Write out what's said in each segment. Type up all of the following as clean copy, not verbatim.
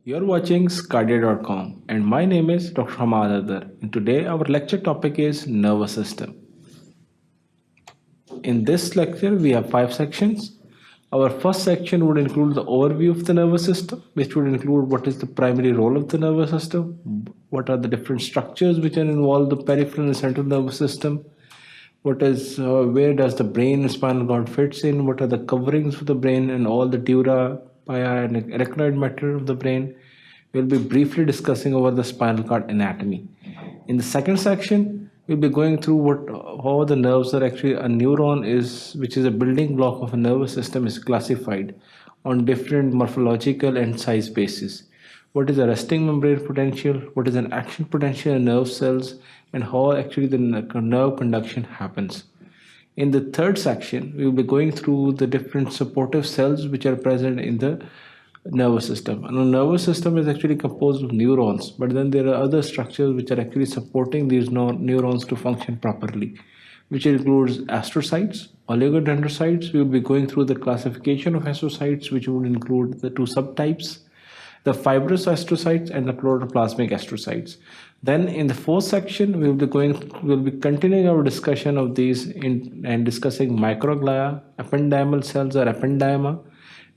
You're watching sqadia.com and my name is Dr. Hammad and today our lecture topic is nervous system. In this lecture we have 5 sections. Our first section would include the overview of the nervous system, which would include what is the primary role of the nervous system, what are the different structures which are involved, the peripheral and central nervous system, where does the brain and spinal cord fits in, what are the coverings of the brain and all the dura, pia and arachnoid matter of the brain. We'll be briefly discussing over the spinal cord anatomy. In the second section, we'll be going through how the nerves are actually a neuron is, which is a building block of a nervous system, is classified on different morphological and size basis. What is a resting membrane potential, what is an action potential in nerve cells, and how actually the nerve conduction happens. In the third section, we will be going through the different supportive cells which are present in the nervous system. And the nervous system is actually composed of neurons, but then there are other structures which are actually supporting these neurons to function properly, which includes astrocytes, oligodendrocytes. We will be going through the classification of astrocytes, which would include the two subtypes, the fibrous astrocytes and the protoplasmic astrocytes. Then in the fourth section, we'll be continuing our discussion of these and discussing microglia, ependymal cells or ependyma,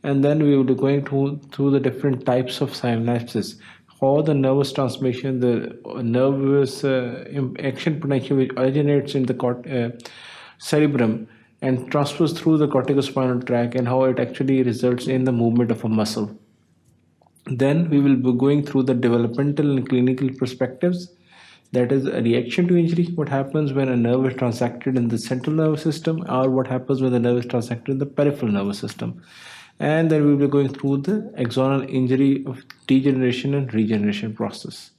and then we will be going through the different types of synapses, how the nervous transmission, the nervous action potential which originates in the cerebrum and transfers through the corticospinal tract, and how it actually results in the movement of a muscle. Then we will be going through the developmental and clinical perspectives, that is a reaction to injury, what happens when a nerve is transacted in the central nervous system, or what happens when the nerve is transacted in the peripheral nervous system. And then we will be going through the axonal injury of degeneration and regeneration process.